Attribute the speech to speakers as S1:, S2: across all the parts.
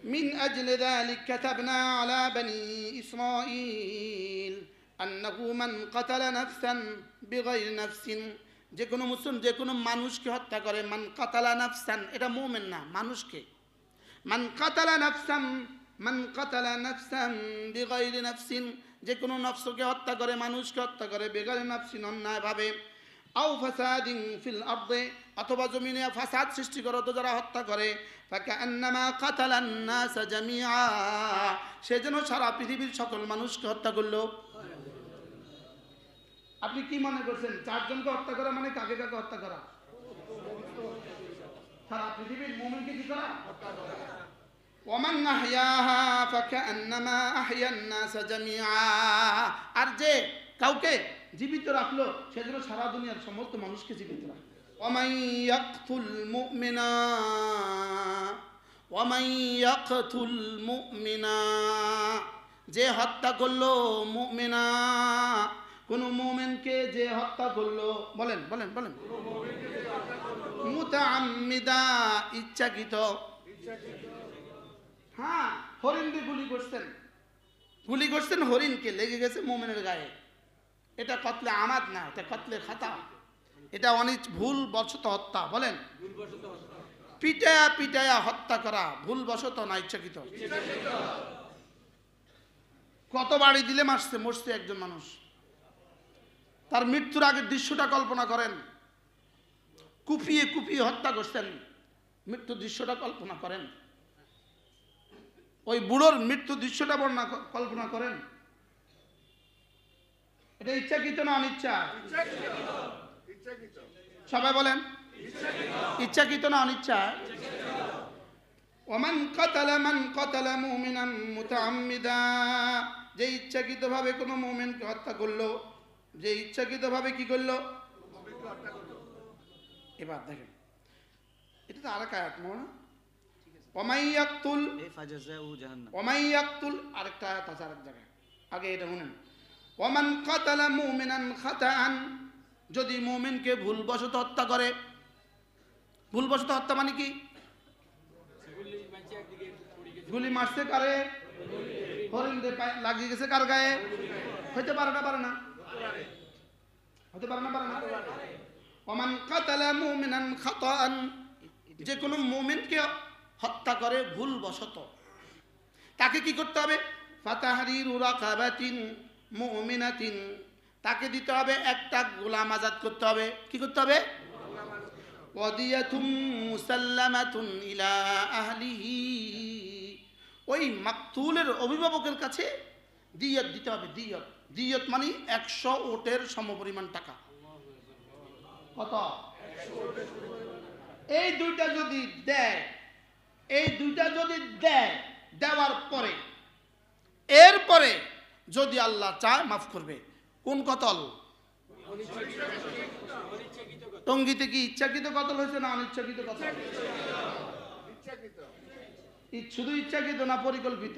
S1: من أجل ذلك كتبنا على بني إسرائيل أنه من قتل نفسا بغير نفس যে কোনো মুসলিম যে কোনো মানুষকে হত্যা করে মান কাতালা নাফসান এটা মুমিন না মানুষকে মান কাতালা নাফসান বিগাইরি নাফসিন যে কোনো নফসকে হত্যা করে মানুষকে হত্যা করে বেগাইরি নাফসিন অন্যায়ভাবে আও ফাসাদিন ফিল আরদি অথবা জমিনে ফাসাদ সৃষ্টি করে তো যারা হত্যা করে ফাকান্নামা কাতালান নাস জামিআ সেজন্য সারা পৃথিবীর সকল মানুষকে হত্যা করলো। আপনি কি মনে করছেন চারজনকে হত্যা করা মানে কাকে কাকে হত্যা করা? সারা পৃথিবীর মুমিনকে কি করা? হত্যা করা। ওমান আহইয়াহা ফাকান্নামা আহইয়ান নাস জামিআ আর যে কাউকে জীবিত রাখলো সেজন্য সারা দুনিয়ার সমস্ত মানুষকে জীবিত রাখলো। ওয়ামান ইয়াকতুল মুমিনা যে হত্যা করলো মুমিনা কোন মুমিনকে যে হত্যা করলো বলেন মুতাআম্মিদা ইচ্ছাকৃত হ্যাঁ হরিণকে গুলি করছেন হরিণকে লেগে গেছে মুমিনের গায়ে এটা কতলে আমাদ না এটা কতলে খাতা এটা অনিচ্ছ ভুল বশত হত্যা বলেন পিটায়া হত্যা করা ভুল বশত না ইচ্ছাকৃত কত বাড়ি দিলে মরছে একজন মানুষ তার মৃত্যুর আগের দৃশ্যটা কল্পনা করেন কুপিয়ে হত্যা করছেন মৃত্যুর দৃশ্যটা কল্পনা করেন ওই বুড়োর মৃত্যু দৃশ্যটা কল্পনা করেন এটা ইচ্ছাকৃত না অনিচ্ছা সবাই বলেন ইচ্ছাকৃত না অনিচ্ছা ওমান কাতালা মুমিনান মুতাআম্মিদা যে ইচ্ছাকৃতভাবে কোনো মুমিনকে হত্যা করলো যে ইচ্ছাকৃতভাবে কি করলো এবার দেখেন এটা তো আরেক আয়াত না ওমাইয়াকতুল আরেকটা আয়াত আছে আরেক জায়গায় আগে এটা শুনেন ওমান কাতালা মুমিনান খাতাআন যদি মুমিনকে ভুলবশত হত্যা করে ভুলবশত হত্যা মানে কি গুলি মারছে কারে হরিণ লাগিয়ে গেছে কার গায়ে হইতে পারে না ওমান কাতালা মুমিনান খাতাআন যে কোনো মুমিনকে হত্যা করে ভুলবশত তাকে কি করতে হবে ফাতাহরিরু রাকাবাতিন মুমিনাতিন তাকে দিতে হবে একটা গোলাম আজাদ করতে হবে কি করতে হবে ওয়াদিয়াতুম মুসাল্লামাতুন ইলা আহলিহি ওই মাকতুলের অভিভাবকের কাছে দিয়ত দিতে হবে দিয়ত মানে 100 ওটের সমপরিমাণ টাকা কত এই দুইটা যদি দেয় দেওয়ার পরে এরপরে যদি আল্লাহ চায় মাফ করবে কোন কতল টঙ্গিতে কি ইচ্ছাকৃত কতল হয়েছে না অনিচ্ছাকৃত কতল শুধু ইচ্ছাকৃত না পরিকল্পিত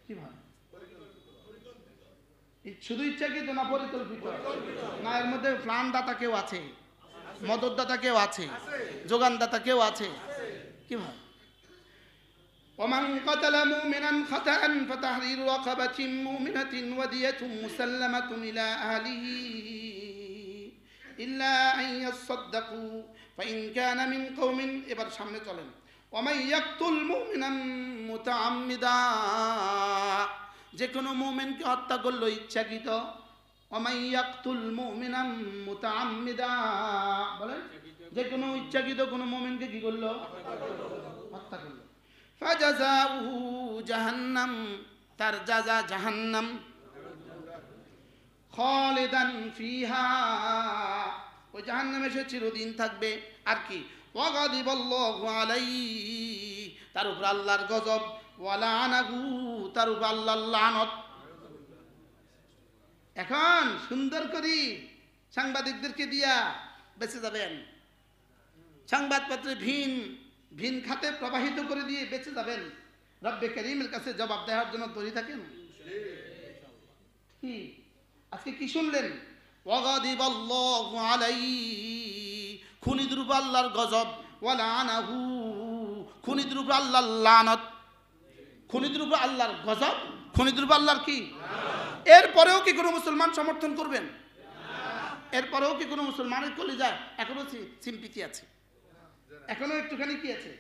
S1: কি ভাই শুধু ইচ্ছাকৃত না পরিকল্পিত না এর মধ্যে প্ল্যান দাতা কেউ আছে মদতদাতা কেউ আছে যোগানদাতা কেউ আছে কি ভাই ومن قتل مؤمنا خطأ فتحرير رقبة مؤمنة ودية مسلمة إلى أهله إلا أن يصدقوا فإن كان من قوم এবার সামনে চলেন ومن يقتل مؤمنا متعمدا যে কোনো মুমিনকে হত্যা করলো ইচ্ছাকৃত ومن يقتل مؤمنا متعمدا বলেন যে কোনো ইচ্ছাকৃত কোনো মুমিনকে কি করলো হত্যা করলো ফাজাযাউহু জাহান্নাম তার জাযা জাহান্নাম খালিদান ফিহা ওই জাহান্নামে সে চিরদিন থাকবে আর কি ওয়াগাদিবাল্লাহু আলাইহি তার উপর আল্লাহর গজব ওয়ালানাহু তার উপর আল্লাহর লানত এখন সুন্দর করে সাংবাদিকদেরকে দিয়া বেঁচে যাবেন সংবাদপত্রে ভিন খাতে প্রবাহিত করে দিয়ে বেঁচে যাবেন রব্বে করিমের কাছে জবাব দেওয়ার জন্য তৈরি থাকেন আজকে কি শুনলেন ওয়াগাদিবাল্লাহু আলাইহি খুনিদের উপর আল্লাহর গজব ওয়ালানাহু খুনিদের উপর আল্লাহর লানত, খুনিদের উপর আল্লাহর গজব, খুনিদের উপর আল্লাহর কি? এরপরেও কি কোনো মুসলমান সমর্থন করবেন? এরপরেও কি কোনো মুসলমানের কলিজায় এখনো সিম্পিতি আছে? এখনো একটুখানি কি আছে?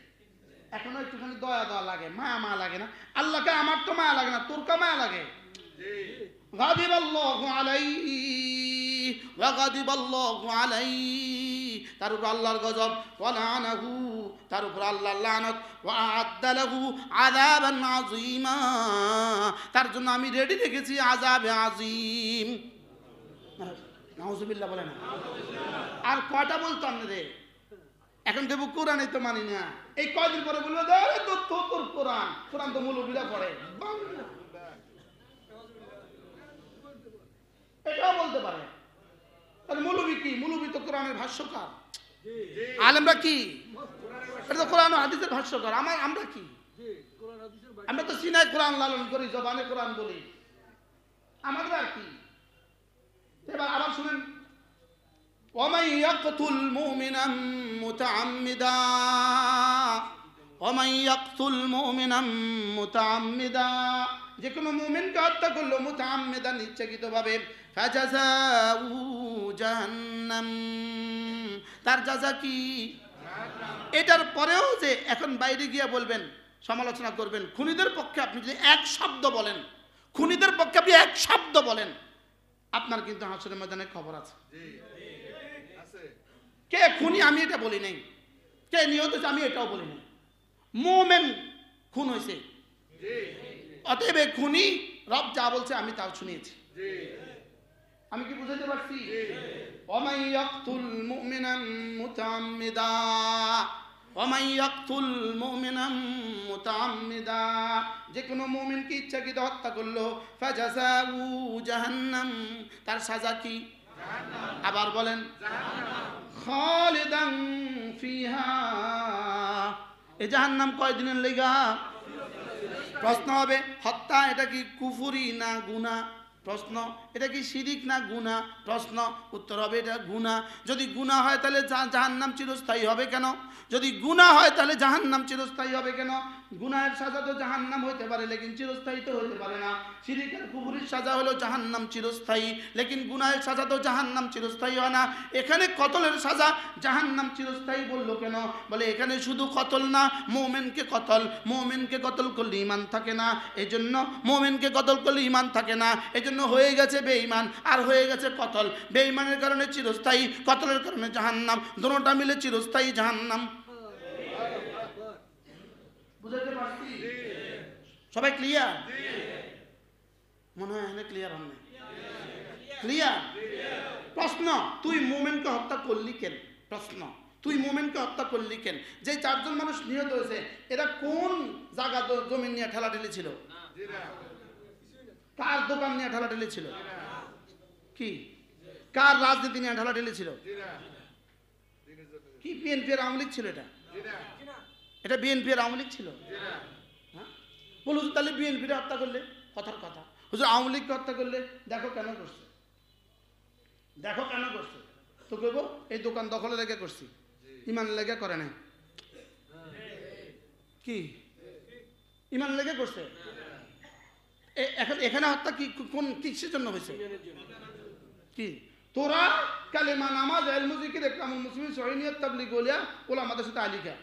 S1: এখনো একটুখানি দয়া দয়া লাগে, মায়া মায়া লাগে না? আল্লাহকে আমার তো মায়া লাগে না, তোর কা মায়া লাগে? গাদিবাল্লাহু আলাইহি ওয়া গাদিবাল্লাহু আলাইহি, তার উপর আল্লাহর গজব, ওয়া লানাহু, তার উপর আল্লাহর লানত, ওয়া আ'আদ্দা লাহু আযাবান আযীমা, তার জন্য আমি রেডি রেখেছি আযাবে আযীম। নাউযুবিল্লাহ বলেন না। আর কয়টা বলতো আপনাদের? এখন দেবো কোরআনই তো মানি না, এই কয়দিন পরে বলবো তোর কোরআন, কোরআন তো মৌলবীরা পড়ে, এটাও বলতে পারে। তাহলে মৌলবী কি? মৌলবী তো কোরআনের ভাষ্যকার, আলেমরা কি? এটা তো কোরআন ও হাদিসের ভাষ্যকার। আমরা কি? আমরা তো সিনায় কোরআন লালন করি, জবানে কোরআন বলি, আমাদের আর কি? এবার আবার শুনেন, ومن يقتل مؤمنا متعمدا ومن يقتل مؤمنا متعمدا, যে কোনো মুমিনকে হত্যা করলো মুতাআম্মিদান, ইচ্ছাকৃতভাবে, ফাজাযাউ জাহান্নাম, তার জাযা কি? এটার পরেও যে এখন বাইরে গিয়ে বলবেন, সমালোচনা করবেন, খুনিদের পক্ষে আপনি যদি এক শব্দ বলেন, খুনিদের পক্ষে আপনি এক শব্দ বলেন, আপনার কিন্তু হাসরের ময়দানে খবর আছে। কে খুনি আমি এটা বলি নাই, কে নিহত হয়েছে আমি এটাও বলি নাই, মুমিন খুন হয়েছে, অতএব খুনি রব যা বলছে আমি তাও শুনিয়েছি। আমি কি বুঝাতে পারছি? ওয়ামান ইয়াকতুল মুমিনান মুতাআম্মিদা, ওয়ামান ইয়াকতুল মুমিনান মুতাআম্মিদা, যে কোনো মুমিনকে ইচ্ছাকৃত হত্যা করলো, ফাজাযাউ জাহান্নাম, তার সাজা কি? জাহান্নাম। আবার বলেন জাহান্নাম। খালিদান ফিহা, এই জাহান্নাম কয়দিনের লেগা? প্রশ্ন হবে, হত্যা এটা কি কুফরি না গুনাহ? প্রশ্ন, এটা কি শিরিক না গুনাহ? প্রশ্ন, উত্তর হবে এটা গুনাহ। যদি গুনাহ হয় তাহলে জাহান্নাম চিরস্থায়ী হবে কেন? যদি গুনাহ হয় তাহলে জাহান্নাম চিরস্থায়ী হবে কেন? গুনাহের সাজা তো জাহান্নাম হইতে পারে, লেকিন চিরস্থায়ী তো হইতে পারে না। শিরিক আর কুফরির সাজা হলো জাহান্নাম চিরস্থায়ী, লেকিন গুনাহের সাজা তো জাহান্নাম চিরস্থায়ী হয় না। এখানে কতলের সাজা জাহান্নাম চিরস্থায়ী বললো কেন? বলে এখানে শুধু কতল না, মুমিনকে কতল, মুমিনকে কতল করলে ঈমান থাকে না, এজন্য মুমিনকে কতল করলে ঈমান থাকে না, এজন্য হয়ে গেছে বেঈমান আর হয়ে গেছে কতল। বেঈমানের কারণে চিরস্থায়ী, কতলের কারণে জাহান্নাম, দুটোটা মিলে চিরস্থায়ী জাহান্নাম। বুঝাতে পারছি? সবাই ক্লিয়ার? মনে হয় এখানে ক্লিয়ার হন না। ক্লিয়ার? প্রশ্ন, তুই মুমিনকে হত্যা করলি কেন? প্রশ্ন, তুই মুমিনকে হত্যা করলি কেন? যে চারজন মানুষ নিহত হয়েছে এরা কোন জায়গা জমি নিয়ে ঠেলাঠেলি ছিল? কার দোকান নিয়ে ঠেলাঠেলি ছিল? কি কার রাজনীতি নিয়ে ঠেলাঠেলি ছিল? কি বিএনপি এর আওয়ামী লীগ ছিল? এটা বিএনপি এর আওয়ামী লীগ ছিল? হ্যাঁ, বলুন তাহলে বিএনপির হত্যা করলে কথার কথা, হুজুর আওয়ামী লীগকে হত্যা করলে দেখো কেন করছে, দেখো কেন করছে, তো কইব এই দোকান দখলে রেখে করছি, ইমান লেগে করে নাই। কি ইমান লেগে করছে? এখন এখানে হত্যা কি কোন কিসের জন্য হয়েছে? কি তোরা কালেমা নামাজ ইলমু জিকির ইকরামুল মুসলিমিন সহিনিয়ত তাবলীগ ওলিয়া ওলামাদের সাথে আলিকা,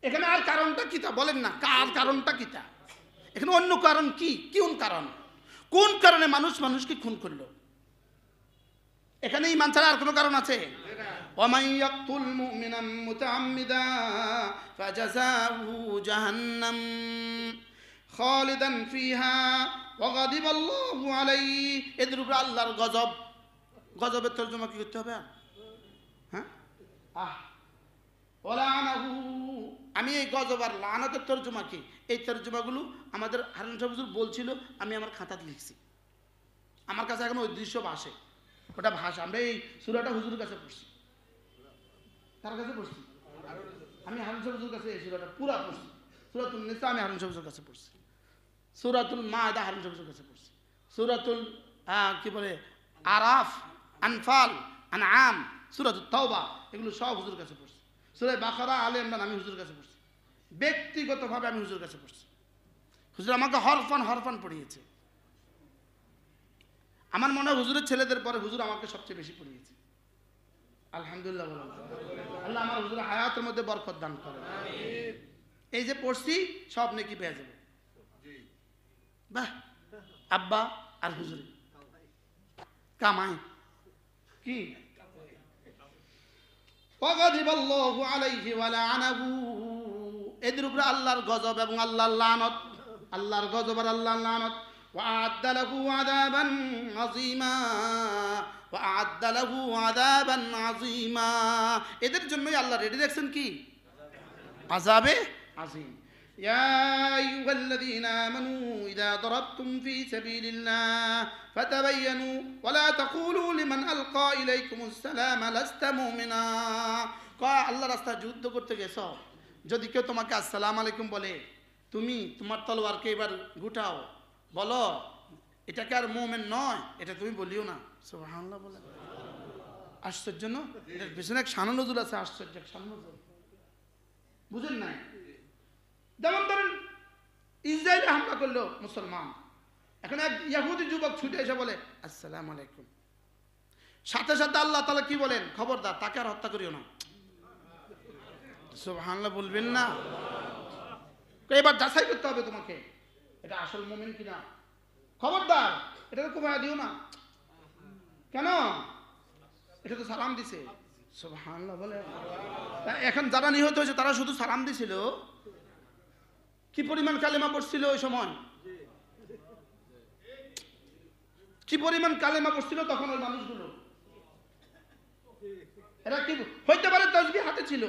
S1: এখানে আর কারণটা কিতা বলেন না? কার কারণটা কিতা? এখানে অন্য কারণ কি? কোন কারণ? কোন কারণে মানুষ মানুষকে খুন করলো? এখানে ঈমান ছাড়া আর কোনো কারণ আছে? ওয়ামান ইয়াকতুল মুমিনান মুতাআম্মিদা ফাজাযাহু জাহান্নাম খালিদান ফিহা ওয়া গাদিবাল্লাহু আলাইহি, এদের উপর আল্লাহর গজব। গজবের তরজমা কি করতে হবে? হ্যাঁ, ওয়ালানাহু, আমি এই গজব আর লানাতের তরজমা কি, এই তরজমাগুলো আমাদের হারুন সাহেব হুজুর বলছিল, আমি আমার খাতাতে লিখছি, আমার কাছে এখন ওই দৃশ্য ভাসে, ওটা ভাষা। আমরা এই সূরাটা হুজুরের কাছে পড়ছি, তার কাছে পড়ছি, আমি হারুন সাহেব হুজুরের কাছে এই সূরাটা পুরা পড়ছি। সূরাতুল নিসা আমি হারুন সাহেব হুজুরের কাছে পড়ছি, সূরাতুল মায়দা হারুন সাহেব হুজুরের কাছে পড়ছি, সূরাতুল কি বলে আরাফ, আনফাল, আনআম, সূরাতুত তাওবা, এগুলো সব হুজুরের কাছে পড়ছি। সূরা বাকারা, আলে ইমরান আমি হুজুর কাছে পড়ছি, ব্যক্তিগতভাবে আমি হুজুর কাছে পড়ছি। হুজুর আমাকে হরফান পড়িয়েছে। আমার মনে হয় হুজুরের ছেলেদের পরে হুজুর আমাকে সবচেয়ে বেশি পড়িয়েছে। আলহামদুলিল্লাহ বলেন। আল্লাহ আমার হুজুরের হায়াতের মধ্যে বরকত দান করেন। এই যে পড়ছি সব নেকি পেয়ে যাবে। বাহ, আব্বা আর হুজুর কামাই কি। ওয়াগাদিবাল্লাহু আলাইহি ওয়া লাআনাহু, এদের উপরে আল্লাহর গজব এবং আল্লাহর লানত, আল্লাহর গজব আর আল্লাহর লানত। ওয়া আ'আদ্দা লাহু আযাবান আযীমা, ওয়া আ'আদ্দা লাহু আযাবান আযীমা, এদের জন্যই আল্লাহ রেডি রাখছেন কি আযাবে আযীম। ইয়া আইয়ুহাল্লাযীনা আমানু ইযা দারাবতুম ফী সাবিলিল্লাহ ফাতাবায়ানু ওয়া লা তাকুলু লিমান আলকা ইলাইকুমুস সালাম লাস্তা মুমিনা। কয় আল্লাহর রাস্তায় যুদ্ধ করতে গেছো, যদি কেউ তোমাকে আসসালামু আলাইকুম বলে, তুমি তোমার তলোয়ারকে এবার গুটাও, বলো এটা কি আর মুমিন নয়, এটা তুমি বলিও না। সুবহানাল্লাহ বলে। আশ্চর্য না? এর পিছনে এক শান নজুল আছে, আশ্চর্য এক শান নজুল। বুঝেন নাই? যেমন ধরেন ইসরায়েলে হামলা করলো মুসলমান, এখন এক ইহুদি যুবক ছুটে এসে বলে আসসালামু আলাইকুম, সাথে সাথে আল্লাহ তাআলা কি বলেন, খবরদার তাকে আর হত্যা করিও না। সুবহানাল্লাহ বলবেন না? এবার যাচাই করতে হবে তোমাকে, এটা আসল মুমিন কিনা। খবরদার এটাকে কুফায়া দিও না। কেন? এটা তো সালাম দিছে। সুবহানাল্লাহ বলে। এখন যারা নিহত হয়েছে তারা শুধু সালাম দিছিল, কি পরিমাণ কালেমা পড়ছিল ওই সময়, কি পরিমাণ কালেমা পড়ছিল তখন ওই মানুষগুলো। এরা কি হইতে পারে তাসবিহ হাতে ছিল,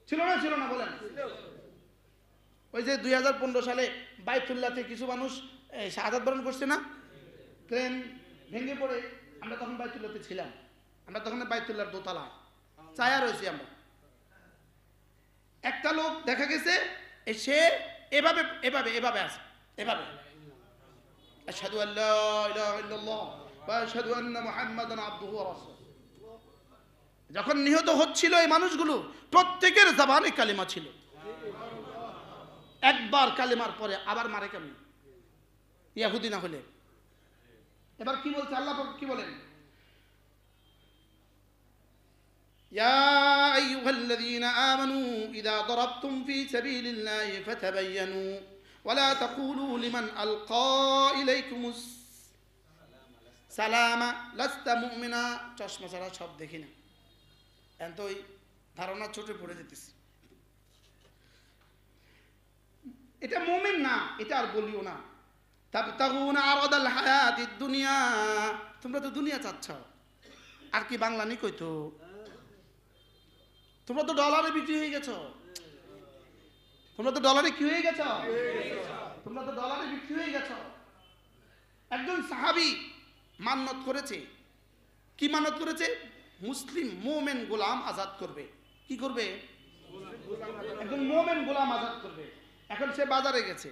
S1: ছিল না বলেন? ওই যে 2015 সালে বাইতুল্লাহতে কিছু মানুষ শাহাদাত বরণ করছে না, ক্রেন ভেঙে পড়ে। আমরা তখন বাইতুল্লাহতে ছিলাম, আমরা তখন বাইতুল্লাহর দোতলা ছায়া রয়েছি আমরা। একটা লোক দেখা গেছে সে এভাবে এভাবে এভাবে আছে, এভাবে আশহাদু আল্লা ইলাহা ইল্লাল্লাহ ওয়া আশহাদু আন্না মুহাম্মাদান আবদুহু ওয়া রাসূলুহু। যখন নিহত হচ্ছিল এই মানুষগুলো প্রত্যেকের জবানে কালিমা ছিল। একবার কালিমার পরে আবার মারে কেমন? ইহুদি না হলে। এবার কি বলছে আল্লাহ পাক, কি বলেন? ইয়া আইয়ুহাল্লাযীনা আমানু ইযা দারাবতুম ফী সাবিলিল্লাহি ফাতাবায়ানু ওয়া লা তাকুলু লিমান আলকা ইলাইকুমুস সালামা লাস্তা মুমিনা। চশমা ছাড়া সব দেখি না, এখন তো ওই ধারণা ছোটে পড়ে যেতেছে। এটা মুমিন না, এটা আর বলিও না। তাবতাগুনা আরাদাল হায়াতিদ দুনিয়া, তোমরা তো দুনিয়া চাচ্ছ, আর কি বাংলা নি কইতো, তোমরা তো ডলারে বিক্রি হয়ে গেছো, তোমরা তো ডলারে কি হয়ে গেছো, তোমরা তো ডলারে বিক্রি হয়ে গেছো। একজন সাহাবী মান্নত করেছে, কি মান্নত করেছে? মুসলিম মুমিন গোলাম আজাদ করবে। কি করবে? একজন মুমিন গোলাম আজাদ করবে। এখন সে বাজারে গেছে,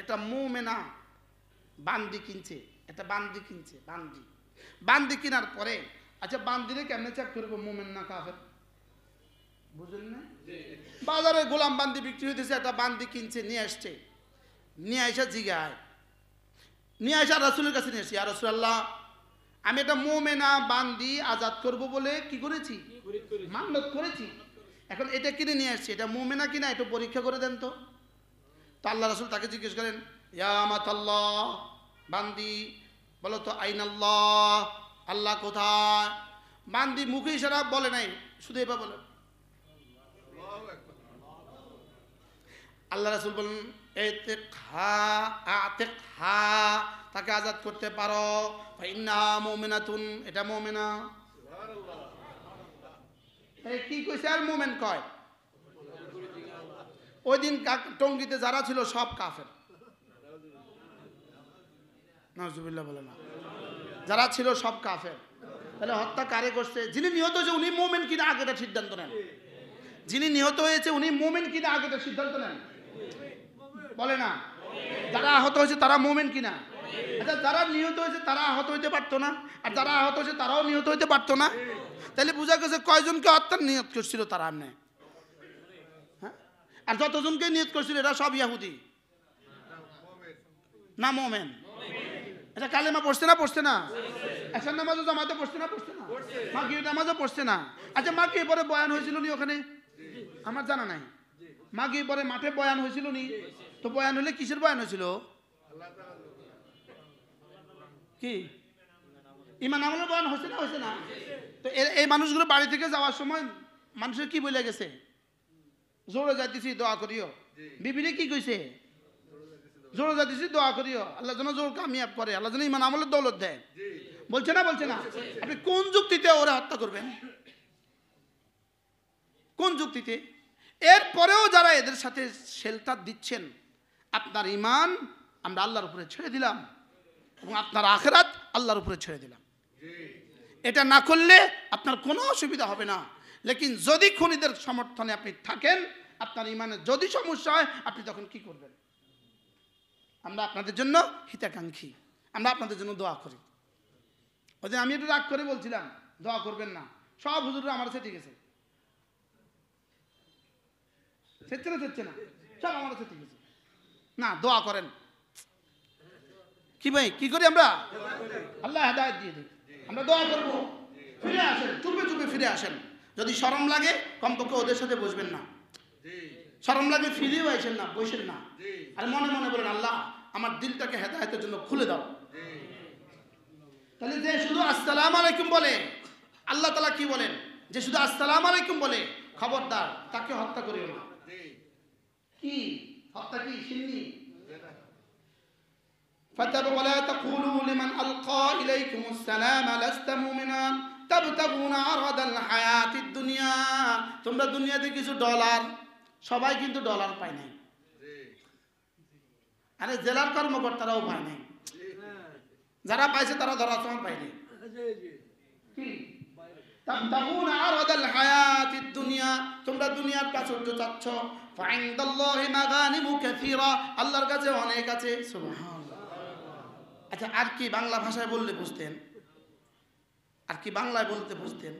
S1: একটা মুমিনা বান্দি কিনছে, একটা বান্দি কিনছে, বান্দি কেনার পরে আচ্ছা বান্দিরে কেমনে চেক করবো মুমিন না কাফের? বুঝলেন না? বাজারে গোলাম বান্দি বিক্রি হইতেছে, একটা বান্দি কিনছে, নিয়ে আসছে, নিয়ে আসা জিগায়, নিয়ে আসা রাসূলের কাছে নিয়ে আসি, ইয়া রাসূলুল্লাহ আমি একটা মুমিনা বান্দি আজাদ করব বলে কি করেছি? মান্নত করেছি। এখন এটা কিনে নিয়ে আসছি, এটা মুমিনা কিনা একটু পরীক্ষা করে দেন তো। আল্লাহ রাসূল তাকে জিজ্ঞেস করেন, ইয়া আমাতাল্লাহ, বান্দি বলো তো আইনাল্লাহ, আল্লাহ কোথায়? বান্দি মুখে ইশারা বলে নাই, শুধু এভাবে বলে। আল্লাহ রাসূল বলেন আতিকহা, তাকে আজাদ করতে পারো, ফাইন্নাহা মুমিনাতুন, এটা মুমিনা। এই কি কইছে? আর মুমিন কয়? ওই দিন টঙ্গিতে যারা ছিল সব কাফের। নাউজুবিল্লাহ বলে না, যারা ছিল সব কাফের। তাহলে হত্যা কারে করছে? যিনি নিহত হয়েছে উনি মুমিন কিনা আগে এটা সিদ্ধান্ত নেন। যিনি নিহত হয়েছে উনি মুমিন কিনা আগে এটা সিদ্ধান্ত নেন, বলে না? যারা আহত হয়েছে তারা মুমিন কিনা? আচ্ছা যারা নিহত হয়েছে তারা আহত হইতে পারতো না, আর যারা আহত হয়েছে তারাও নিহত হইতে পারতো না। তাহলে বোঝা গেছে কয়জনকে হত্যার নিয়ত করছিল তারা আমনে, হ্যাঁ? আর যতজনকে নিয়ত করছিল এরা সব ইহুদি না মোমেন? এটা কালেমা পড়ছে না পড়ছে না? এসার নামাজও জামাতে পড়ছে না পড়ছে না? মাগরিব নামাজও পড়ছে না? আচ্ছা মাগরিব পরে বয়ান হয়েছিল নি ওখানে? আমার জানা নাই। মাগরিব পরে মাঠে বয়ান হয়েছিল নি? তো বয়ান হলে কিসের বয়ান হয়েছিল? কি ইমান আমলের বয়ান হয়েছে না হয়েছে না? তো এই মানুষগুলো বাড়ি থেকে যাওয়ার সময় মানুষের কি বলে গেছে? জোরে যাইতেছি দোয়া করিও। বিবিরে কি কইছে? জোরে যাইতেছি দোয়া করিও, আল্লাহ যেন জোর কামিয়াব করে, আল্লাহ যেন ইমান আমলের দৌলত দেয়। বলছে না বলছে না? আপনি কোন যুক্তিতে ওরা হত্যা করবেন? কোন যুক্তিতে? এরপরেও যারা এদের সাথে শেল্টার দিচ্ছেন, আপনার ইমান আমরা আল্লাহর উপরে ছেড়ে দিলাম এবং আপনার আখিরাত আল্লাহর উপরে ছেড়ে দিলাম। এটা না করলে আপনার কোনো অসুবিধা হবে না। লেকিন যদি খুনিদের সমর্থনে আপনি থাকেন, আপনার ইমানের যদি সমস্যা হয়, আপনি তখন কি করবেন? আমরা আপনাদের জন্য হিতাকাঙ্ক্ষী, আমরা আপনাদের জন্য দোয়া করি। ওই যে আমি একটু রাগ করে বলছিলাম দোয়া করবেন না, সব হুজুররা আমার সাথে ঠিক আছে, সেচ্ছে না সেচ্ছে না, সব আমার সাথে ঠিক আছে না, দোয়া করেন। কি ভাই কি করি আমরা? আল্লাহ হেদায়েত দিয়ে দিই, আমরা দোয়া করবো। ফিরে আসেন, চুপে চুপে ফিরে আসেন। যদি শরম লাগে কমপক্ষে ওদের সাথে বসবেন না, শরম লাগে ফিরেও আসেন না, বসেন না। আর মনে মনে বলেন আল্লাহ আমার দিলটাকে হেদায়েতের জন্য খুলে দাও। তাহলে যে শুধু আসসালামু আলাইকুম বলে, আল্লাহ তাআলা কি বলেন? যে শুধু আসসালামু আলাইকুম বলে খবরদার তাকে হত্যা করিও না। কি হত্যা? কি শিরনি? ফাতাব ওয়ালা তাকুলু লিমান আলকা ইলাইকুমুস সালাম লাস্তা মুমিনান তাবতাগুনা আরাদাল হায়াতিদ দুনিয়া। তোমরা দুনিয়াতে কিছু ডলার, সবাই কিন্তু ডলার পায় নাই। আরে জেলার কর্মকর্তারাও পায় নাই, যারা পাইছে তারা ধরা তোমার পায়নি। কি তাবতাগুনা আরাদাল হায়াতিদ দুনিয়া, তোমরা দুনিয়ার প্রাচুর্য চাচ্ছ। ফাইনদাল্লাহি মাগানিমু কাসীরা, আল্লাহর কাছে অনেক আছে। সুবহানাল্লাহ। আচ্ছা আর কি বাংলা ভাষায় বললে বুঝতেন? আর কি বাংলায় বলতে বুঝতেন?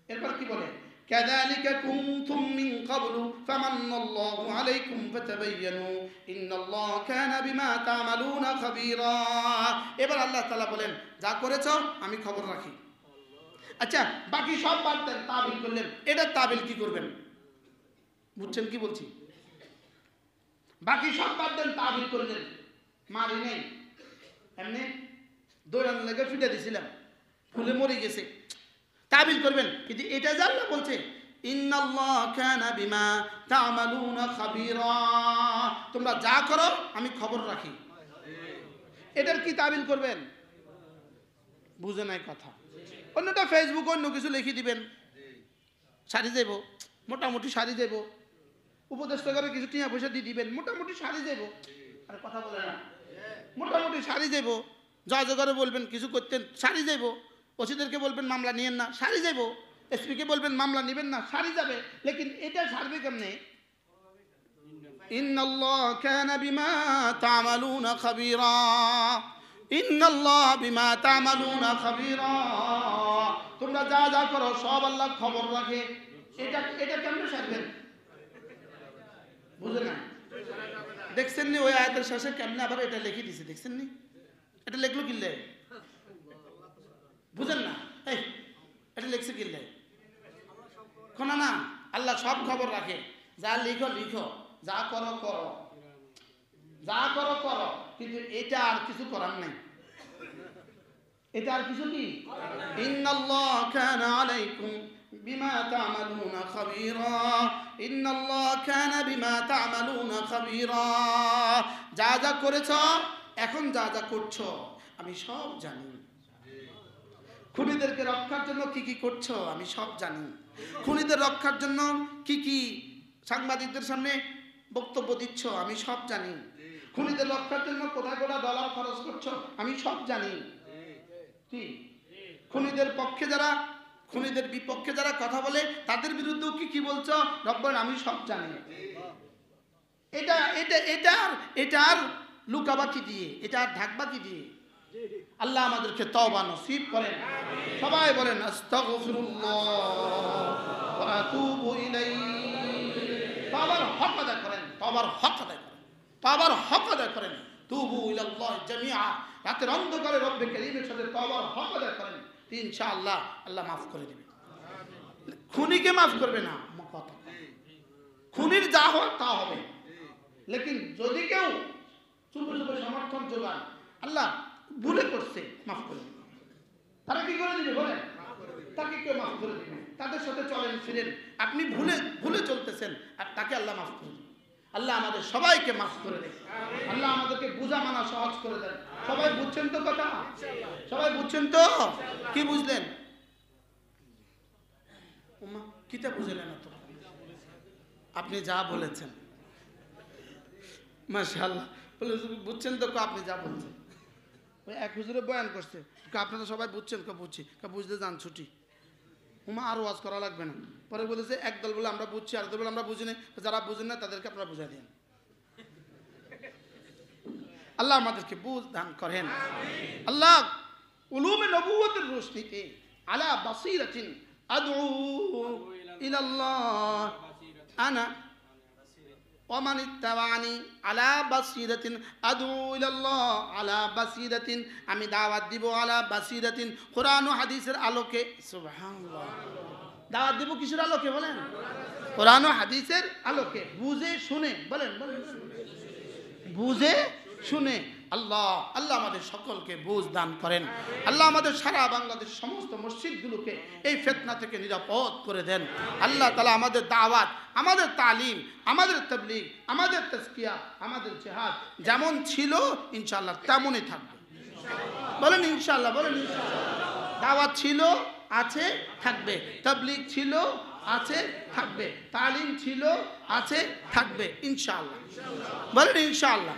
S1: এরপর কি বলে? কাযালিকা কুনতুম মিন ক্বাবলু ফামান্নাল্লাহু আলাইকুম ফাতাবায়ানু ইন্নাল্লাহা কানা বিমা তা'মালুনা খাবীরা। এবার আল্লাহ তাআলা বলেন যা করেছো আমি খবর রাখি। আচ্ছা বাকি সব বাদ দেন, তাবিল করলেন, এটা তাবিল কি করবেন? বুঝছেন কি বলছি? বাকি সব বাদ দেন, তাবিল করলেন, মারি নেই, এমনি দৌড়ানো লেগে ফিটে দিছিলাম, ফুলে মরে গেছে, তাবিল করবেন। কিন্তু এটা জানলা বলছে ইন্নাল্লাহা কানা বিমা তা'মালুনা খাবীরা, তোমরা যা করো আমি খবর রাখি। এটার কি তাবিল করবেন? বুঝে নাই কথা। অন্যটা ফেসবুক অন্য কিছু লিখে দিবেন, সারি যাব, মোটামুটি সারি যাব, উপদেষ্টা করে কিছু টিয়া পয়সা দিয়ে দিবেন, মোটামুটি সারি যাব। আর কথা বলে না, মোটামুটি সারি যাব। জজ করে বলবেন কিছু করতেন, সারি যাব। ওসিদেরকে বলবেন মামলা নিয়েন না, সারি যাব। এসপিকে বলবেন মামলা নেবেন না, সারি যাবে। লেকিন এটা সারবে কেমনে? ইন্নাল্লাহা কানা বিমা তা'মালুনা খাবীরা, ইন্নাল্লাহা বিমা তা'মালুনা খাবীরা, তোমরা যা যা করো সব আল্লাহ খবর রাখে। এটা এটা কেমনে সারবেন? বুঝে না? দেখছেন নি ওই আয়াতের শেষে কেমনে আবার এটা লিখে দিছে? দেখছেন নি? এটা লিখলো কিল্লে? বুঝেন না? এই এটা লিখছে কিল্লে? কোনা না, আল্লাহ সব খবর রাখে। যা লিখো লিখো, যা করো করো, যা করো করো, কিন্তু এটা আর কিছু করার নাই। এটা আর কিছু কি? ইন্নাল্লাহা কানা আলাইকুম বিমা তা'মালুনা খাবীরা, ইন্নাল্লাহা কানা বিমা তা'মালুনা খাবীরা, যা যা করেছো এখন যা যা করছো আমি সব জানি। খুনিদেরকে রক্ষার জন্য কি কি করছো আমি সব জানি। খুনিদের রক্ষার জন্য কি কি সাংবাদিকদের সামনে বক্তব্য দিচ্ছ আমি সব জানি। খুনিদের রক্ষার জন্য কোথায় কোথায় ডলার খরচ করছো আমি সব জানি। কি খুনিদের পক্ষে যারা, খুনিদের বিপক্ষে যারা কথা বলে তাদের বিরুদ্ধেও কি কি বলছো রব্বান আমি সব জানি। এটা এটা এটা এটা আর লুকাবা কি দিয়ে, এটা আর ঢাকবা কি দিয়ে? আল্লাহ আমাদেরকে তওবা নসিব করেন। সবাই বলেন আস্তাগফিরুল্লাহ ওয়া আতুবু ইলাইহি। তওবার হক আদায় করেন, তওবার হক আদায় করেন, তওবার হক আদায় করেন। তুবু ইলাল্লাহ জামিআ, রাতের অন্ধকারে রব্বে কারীমের সাথে তওবার হক আদায় করেন, ইনশাআল্লাহ আল্লাহ মাফ করে দিবেন। খুনিকে মাফ করবে না, কথা খুনির যা হয় তা হবে, লেকিন যদি কেউ চুপে চুপে সমর্থন যোগান, আল্লাহ ভুলে করছে মাফ করে দিবে। তারা কি করে দিবে বলেন? তাকে কেউ মাফ করে দিবে। তাদের সাথে চলেন ফিরেন, আপনি ভুলে ভুলে চলতেছেন আর তাকে আল্লাহ মাফ করে দিবে। আল্লাহ আমাদের সবাইকে মাফ করে দেয়, আল্লাহ আমাদেরকে বুঝা মানা সহজ করে দেন। সবাই বুঝছেন তো কথা? সবাই বুঝছেন তো? কি বুঝলেন? ওমা কিটা বুঝলেন না তো? আপনি যা বলেছেন মাশাআল্লাহ, বলে বুঝছেন তো? আপনি যা বলছেন, ওই এক হুজুরে বয়ান করছে, আপনারা সবাই বুঝছেন? বুঝছি, বুঝতে যান ছুটি। হুমা আর ওয়াজ করা লাগবে না। পরে বলেছে একদল বলে আমরা বুঝছি, আর দল বলে আমরা বুঝি না। যারা বুঝেন না তাদেরকে আপনারা বুঝাই দেন। আল্লাহ আমাদেরকে বুঝ দান করেন। আল্লাহ উলুমে নবুয়তের রোশনীতে আলা বাসীরাতিন আদউ ইলাল্লাহ আনা ওমান ইত্তাবানি আলা বাসীরাতিন আদউ ইলাল্লাহ আলা বাসীরাতিন, আমি দাওয়াত দিব আলা বাসীরাতিন, কোরআন ও হাদিসের আলোকে। সুবহানাল্লাহ। দাওয়াত দিব কিসের আলোকে বলেন? কোরআন ও হাদিসের আলোকে, বুঝে শুনে। বলেন বলেন, বুঝে শুনে। আল্লাহ আল্লাহ আমাদের সকলকে বুঝ দান করেন। আল্লাহ আমাদের সারা বাংলাদেশ সমস্ত মসজিদগুলোকে এই ফিতনা থেকে নিরাপদ করে দেন। আল্লাহ তাআলা আমাদের দাওয়াত, আমাদের তালিম, আমাদের তাবলীগ, আমাদের তাজকিয়া, আমাদের জিহাদ যেমন ছিল ইনশাআল্লাহ তেমনই থাকবে। বলেন ইনশাআল্লাহ, বলেন ইনশাআল্লাহ। দাওয়াত ছিল, আছে, থাকবে। তাবলীগ ছিল, আছে, থাকবে। তালিম ছিল, আছে, থাকবে ইনশাআল্লাহ। বলেন ইনশাআল্লাহ।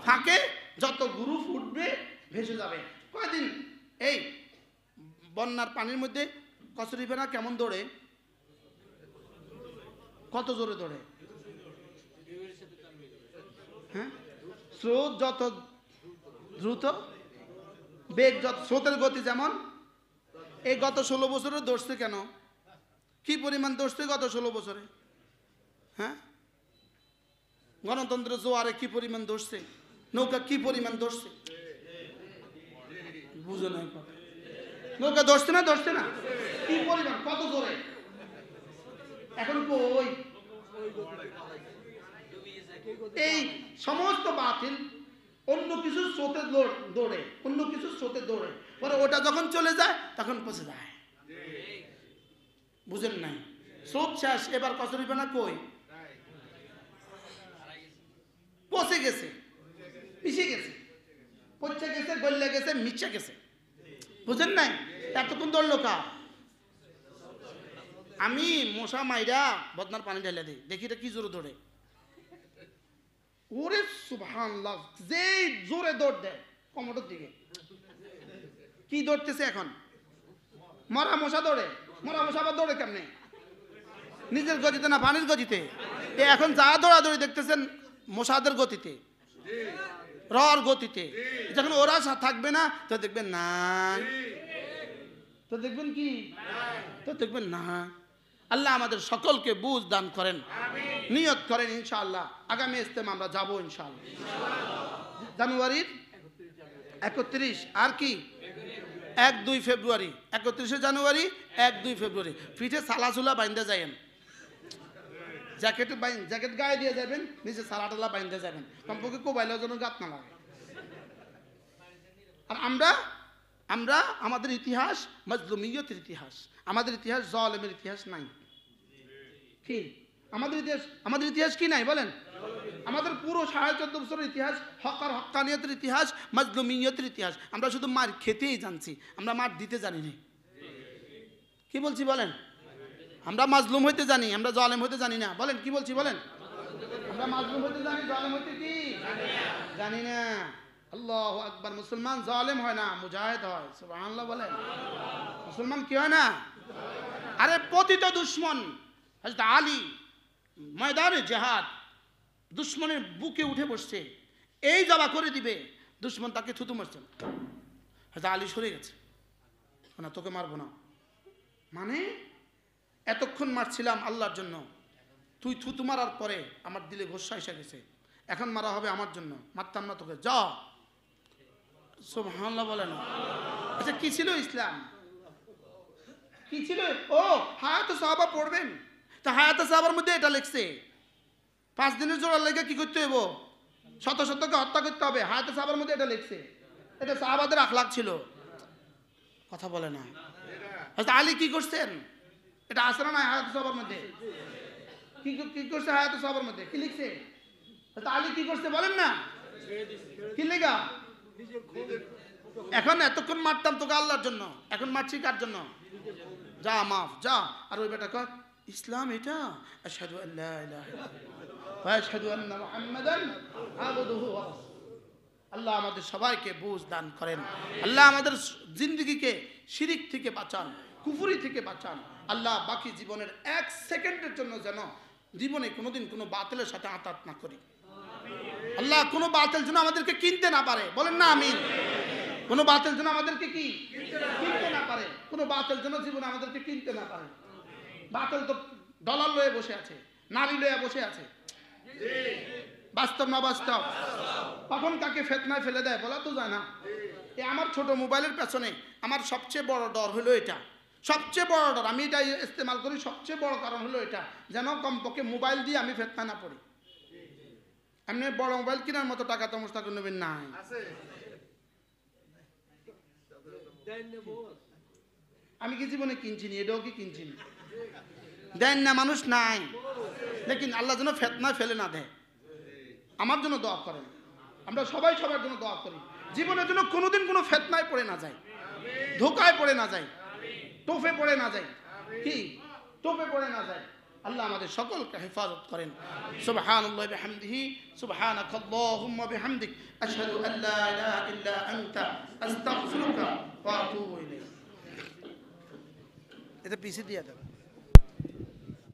S1: ফাঁকে যত গুরু ফুটবে ভেসে যাবে। কয়দিন এই বন্যার পানির মধ্যে কচুরিপানা কেমন দৌড়ে, কত জোরে দৌড়ে, হ্যাঁ? স্রোত যত দ্রুত, বেগ যত, স্রোতের গতি যেমন। এই গত 16 বছরে দৌড়ছে কেন? কি পরিমাণ দৌড়ছে গত 16 বছরে? হ্যাঁ, গণতন্ত্রের জোয়ারে কি পরিমাণ দৌড়ছে, নৌকা কি পরিমাণ দৌড়ছে, বুঝো না? নৌকা দৌড়ছে না, দৌড়ছে না? কি পরিমাণ, কত জোরে? এখন কই এই সমস্ত বাতিল অন্য কিছু স্রোতে দৌড়ে, অন্য কিছু স্রোতে দৌড়ে, পরে ওটা যখন চলে যায় তখন পচে যায়। বুঝেন নাই? স্রোত শেষ, এবার কচুরিপানা কই? পচে গেছে, মিশে গেছে, পচে গেছে, গলে গেছে, মিশে গেছে। বুঝেন নাই? এতক্ষণ দৌড়লো কা? আমি মশা মাইরা বদনার পানি ঢেলে দিই, দেখি এটা কি জোরে দৌড়ে। ওরে সুবহানাল্লাহ, যে জোরে দৌড় দেয় কমরের দিকে। কি দৌড়তেছে এখন? মরা মশা দৌড়ে। মরা মশা আবার দৌড়ে কেমনে? নিজের গতিতে না পানির গতিতে? এখন যা দৌড়াদৌড়ি দেখতেছেন মশাদের গতিতে, রর গতিতে। যখন ওরা থাকবে না তো দেখবেন না, তো দেখবেন কি, তো দেখবেন না। আল্লাহ আমাদের সকলকে বুঝ দান করেন। নিয়ত করেন ইনশাআল্লাহ আগামী ইজতেমা আমরা যাবো ইনশাআল্লাহ। জানুয়ারির 31 আর কি 1-2 ফেব্রুয়ারি, 31শে জানুয়ারি 1-2 ফেব্রুয়ারি। পিঠে সালাসুলা বাইন্দা যাবেন, জ্যাকেট গায়ে দিয়ে যাবেন, নিচে সালাটালা বাইন্দা যাবেন, কমপক্ষে কোবাইলের জন্য গাত না লাগে। আর আমরা আমাদের ইতিহাস মাজলুমিয়তের ইতিহাস, আমাদের ইতিহাস জালেমের ইতিহাস নাই। কি আমাদের ইতিহাস কি নাই বলেন? আমাদের পুরো 14.5 বছরের ইতিহাস হক আর হক্কানিয়তের ইতিহাস, মাজলুমিয়তের ইতিহাস। আমরা শুধু মার খেতেই জানছি, আমরা মার দিতে জানি না। কি বলছি বলেন? আমরা মাজলুম হইতে জানি, আমরা জালেম হইতে জানি না। বলেন কি বলছি বলেন? আমরা মাজলুম হইতে জানি, জালেম হইতে কি জানি না। আল্লাহু আকবার। মুসলমান জালেম হয় না, মুজাহিদ হয়। সুবহানাল্লাহ বলেন। মুসলমান কি হয় না? আরে পতিত দুশমন হযরত আলী ময়দানে জিহাদ, দুশমনের বুকে উঠে বসছে, এই জবা করে দিবে, দুশ্মন তাকে থুতু মারছেন, হয়তো আলী সরে গেছে, না তোকে মারবো না, মানে এতক্ষণ মারছিলাম আল্লাহর জন্য, তুই থুতু মারার পরে আমার দিলে গোসা এসে গেছে, এখন মারা হবে আমার জন্য, মারতাম না তোকে, যা। সুবহানাল্লাহ বলে না। আচ্ছা কি ছিল ইসলাম, কি ছিল? ও হায়াতে সাহাবা পড়বেন, তা হায়াতে সাহাবার মধ্যে এটা লিখছে 5 দিনের জোড়ার লেগে কি করতে হইব, শত শতকে হত্যা করতে হবে, হায়াতে সাহাবার মধ্যে এটা লিখছে। এটা সাহাবাদের আখলাক ছিল, কথা বলে না। আচ্ছা আলী কি করছেন, এটা আসে না হায়াতে সাহাবার মধ্যে, কি করছে হায়াতে সাহাবার মধ্যে, কি লিখছে? আচ্ছা আলী কি করছে বলেন না, কি লেখা? এখন এতক্ষণ মারতাম তোকে আল্লাহর জন্য, এখন মারছি কার জন্য? যা মাফ যা। আর ওই বেটা কয় ইসলাম এটা, আশহাদু আল্লা ইলাহা ইল্লাল্লাহ ওয়া আশহাদু আন্না মুহাম্মাদান আবদুহু ওয়া রাসূলুহু। আল্লাহ আমাদের সবাইকে বুঝ দান করেন, আল্লাহ আমাদের জিন্দগিকে শিরিক থেকে বাঁচান, কুফরি থেকে বাঁচান। আল্লাহ বাকি জীবনের 1 সেকেন্ডের জন্য যেন জীবনে কোনোদিন কোনো বাতিলের সাথে আতাত না করি। আল্লাহ কোনো বাতিল যেন আমাদেরকে কিনতে না পারে, বলেন না আমিন। কোনো বাতিল যেন আমাদেরকে কি কিনতে না পারে, কোনো বাতিল যেন জীবনে আমাদেরকে কিনতে না পারে। বাতিল তো ডলার লয়ে বসে আছে, নারী লয়ে বসে আছে, বাস্তব না বাস্তব? কখন কাকে ফিতনায় ফেলে দেয় বলা তো যায় না। এই আমার ছোট মোবাইলের পেছনে আমার সবচেয়ে বড় ডর হলো এটা, সবচেয়ে বড় ডর, আমি এটা ইস্তেমাল করি, সবচেয়ে বড় কারণ হলো এটা, যেন কমপক্ষে মোবাইল দিয়ে আমি ফিতনা না পড়ি। এমনি বড় মোবাইল কেনার মতো টাকা তো মুস্তাকুর নবীর নাই। আমি কি জীবনে কিনছি নি, এটাও কি কিনছি নি, দেন না মানুষ নাই, লেকিন আল্লাহ যেন ফিতনায় ফেলে না দেয়। আমার জন্য দোয়া করেন, আমরা সবাই সবার জন্য দোয়া করি, জীবনের জন্য কোনোদিন কোনো ফিতনায় পড়ে না যায়, ধোকায় পড়ে না যায়, টোপে পড়ে না যায়, কি টোপে পড়ে না যায়। আল্লাহ আমাদের সকলকে হেফাজত করেন। সুবহানাল্লাহি ওয়া বিহামদিহি, সুবহানাকাল্লাহুম্মা বিহামদিক, আশহাদু আল্লা ইলাহা ইল্লা আনতা, আস্তাগফিরুকা ওয়া আতুবু ইলাইক। এটা পিছে দিয়ে দাও।